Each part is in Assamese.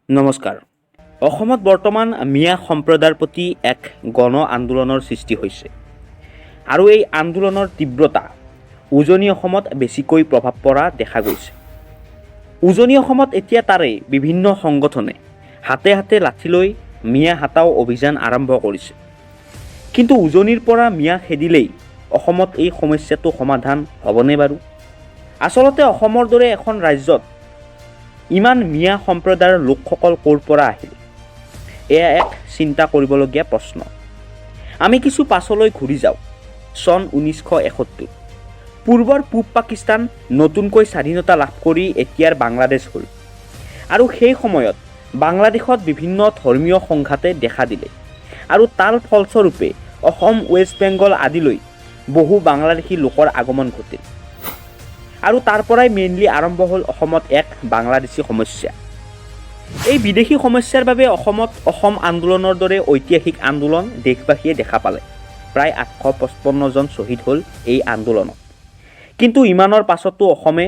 নমস্কাৰ। অসমত বৰ্তমান মিয়া সম্প্ৰদায়ৰ প্ৰতি এক গণ আন্দোলনৰ সৃষ্টি হৈছে আৰু এই আন্দোলনৰ তীব্ৰতা উজনি অসমত বেছিকৈ প্ৰভাৱ পৰা দেখা গৈছে। উজনি অসমত এতিয়া তাৰে বিভিন্ন সংগঠনে হাতে হাতে লাঠি লৈ মিয়া হাটাও অভিযান আৰম্ভ কৰিছে। কিন্তু উজনিৰ পৰা মিয়া খেদিলেই অসমত এই সমস্যাটো সমাধান হ'বনে বাৰু? আচলতে অসমৰ দৰে এখন ৰাজ্যত ইমান মিয়া সম্প্ৰদায়ৰ লোকসকল ক'ৰ পৰা আহিল? এয়া এক চিন্তা কৰিবলগীয়া প্ৰশ্ন। আমি কিছু পাছলৈ ঘূৰি যাওঁ। চন 1971। পূৰ্বৰ পূব পাকিস্তান নতুনকৈ স্বাধীনতা লাভ কৰি এতিয়াৰ বাংলাদেশ হ'ল আৰু সেই সময়ত বাংলাদেশত বিভিন্ন ধৰ্মীয় সংঘাতে দেখা দিলে আৰু তাৰ ফলস্বৰূপে অসম, ৱেষ্ট বেংগল আদিলৈ বহু বাংলাদেশী লোকৰ আগমন ঘটিল আৰু তাৰ পৰাই মেইনলি আৰম্ভ হ'ল অসমত এক বাংলাদেশী সমস্যা। এই বিদেশী সমস্যাৰ বাবে অসমত অসম আন্দোলনৰ দৰে ঐতিহাসিক আন্দোলন দেশবাসীয়ে দেখা পালে। প্ৰায় 855 জন শ্বহীদ হ'ল এই আন্দোলনত। কিন্তু ইমানৰ পাছতো অসমে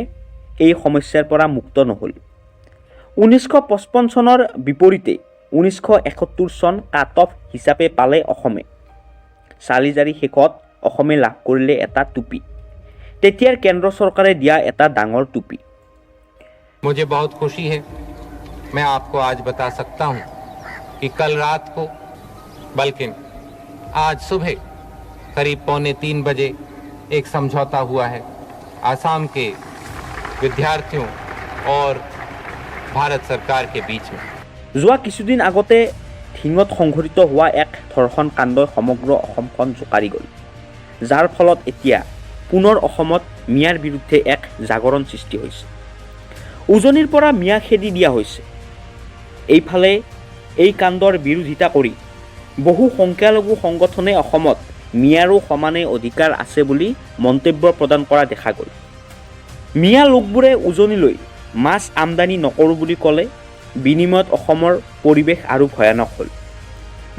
এই সমস্যাৰ পৰা মুক্ত নহ'ল। 1955 চনৰ বিপৰীতে 1971 চন কাট অফ হিচাপে পালে অসমে। চালিজাৰি শেষত অসমে লাভ কৰিলে এটা টুপি, তেতিয়াৰ কেন্দ্ৰ চৰকাৰে দিয়া এটা ডাঙৰ টুপি। मुझे बहुत खुशी है, मैं आपको आज बता सकता हूं कि कल रात को बल्कि आज सुबह करीब 2:45 बजे एक समझौता हुआ है आसाम के विद्यार्थियों और भारत सरकार के बीच में। যোৱা কিছুদিন আগতে ধিঙত সংঘটিত হোৱা এক ধৰ্ষণ কাণ্ডই সমগ্ৰ অসমখন জোকাৰি গ'ল, যাৰ ফলত এতিয়া পুনৰ অসমত মিয়াৰ বিৰুদ্ধে এক জাগৰণ সৃষ্টি হৈছে। উজনিৰ পৰা মিয়া খেদি দিয়া হৈছে। এইফালে এই কাণ্ডৰ বিৰোধিতা কৰি বহু সংখ্যালঘু সংগঠনে অসমত মিয়াৰো সমানে অধিকাৰ আছে বুলি মন্তব্য প্ৰদান কৰা দেখা গ'ল। মিয়া লোকবোৰে উজনিলৈ মাছ আমদানি নকৰোঁ বুলি ক'লে বিনিময়ত অসমৰ পৰিৱেশ আৰু ভয়ানক হ'ল।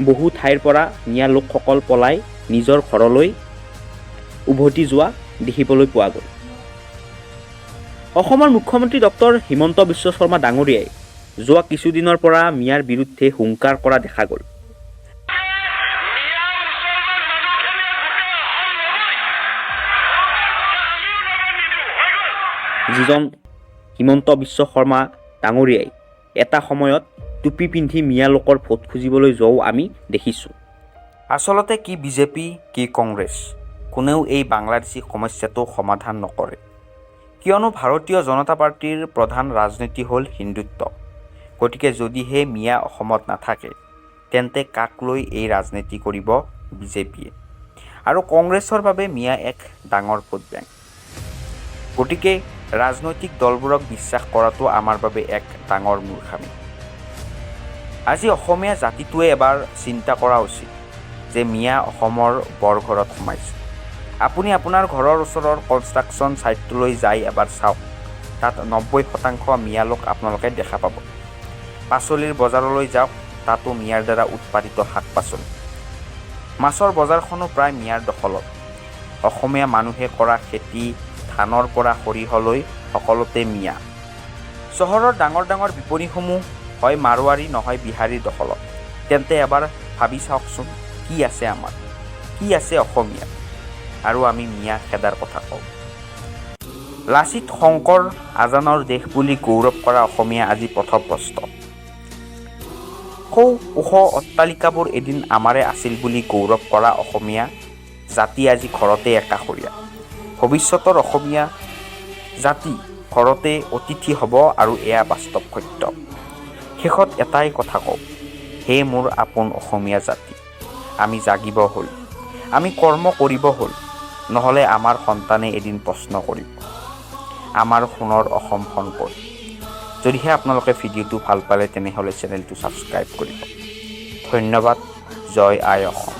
বহু ঠাইৰ পৰা মিয়া লোকসকল পলাই নিজৰ ঘৰলৈ উভতি যোৱা দেখিবলৈ পোৱা গ'ল। অসমৰ মুখ্যমন্ত্ৰী ডক্টৰ হিমন্ত বিশ্ব শৰ্মা ডাঙৰীয়াই যোৱা কিছুদিনৰ পৰা মিয়াৰ বিৰুদ্ধে হুংকাৰ কৰা দেখা গ'ল। যিজন হিমন্ত বিশ্ব শৰ্মা ডাঙৰীয়াই এটা সময়ত টুপি পিন্ধি মিয়া লোকৰ ভোট খুজিবলৈ যোৱাও আমি দেখিছোঁ। আচলতে কি বিজেপি, কি কংগ্ৰেছ, কোনেও এই বাংলাদেশী সমস্যাটো সমাধান নকৰে। কিয়নো ভাৰতীয় জনতা পাৰ্টীৰ প্ৰধান ৰাজনীতি হ'ল হিন্দুত্ব। গতিকে যদিহে মিয়া অসমত নাথাকে তেন্তে কাক লৈ এই ৰাজনীতি কৰিব বিজেপিয়ে? আৰু কংগ্ৰেছৰ বাবে মিয়া এক ডাঙৰ ভোট বেংক। গতিকে ৰাজনৈতিক দলবোৰক বিশ্বাস কৰাটো আমাৰ বাবে এক ডাঙৰ মূৰ্খামি। আজি অসমীয়া জাতিটোৱে এবাৰ চিন্তা কৰা উচিত যে মিয়া অসমৰ বৰঘৰত সোমাইছে। আপুনি আপোনাৰ ঘৰৰ ওচৰৰ কনষ্ট্ৰাকশ্যন ছাইটটোলৈ যাই এবাৰ চাওক, তাত 90% মিয়া লোক আপোনালোকে দেখা পাব। পাচলিৰ বজাৰলৈ যাওক, তাতো মিয়াৰ দ্বাৰা উৎপাদিত শাক পাচলি। মাছৰ বজাৰখনো প্ৰায় মিয়াৰ দখলত। অসমীয়া মানুহে কৰা খেতি, ধানৰ পৰা সৰিয়হলৈ সকলোতে মিয়া। চহৰৰ ডাঙৰ ডাঙৰ বিপণীসমূহ হয় মাৰোৱাৰী নহয় বিহাৰীৰ দখলত। তেন্তে এবাৰ ভাবি চাওকচোন, কি আছে আমাৰ, কি আছে অসমীয়া? আৰু আমি মিয়া খেদাৰ কথা কওঁ। লাচিত শংকৰ আজানৰ দেশ বুলি গৌৰৱ কৰা অসমীয়া আজি পথভ্ৰষ্ট। সৌ ওখ অট্টালিকাবোৰ এদিন আমাৰে আছিল বুলি গৌৰৱ কৰা অসমীয়া জাতি আজি ঘৰতে একাষৰীয়া। ভৱিষ্যতৰ অসমীয়া জাতি ঘৰতে অতিথি হ'ব আৰু এয়া বাস্তৱ সত্য। শেষত এটাই কথা কওঁ, হে মোৰ আপোন অসমীয়া জাতি, আমি জাগিব হ'ল, আমি কৰ্ম কৰিব হ'ল, নহ'লে আমাৰ সন্তানে এদিন প্ৰশ্ন কৰিব, আমাৰ সোণৰ অসমখন ক'ত? যদিহে আপোনালোকে ভিডিঅ'টো ভাল পালে তেনেহ'লে চেনেলটো ছাবস্ক্ৰাইব কৰিব। ধন্যবাদ। জয় আই অসম।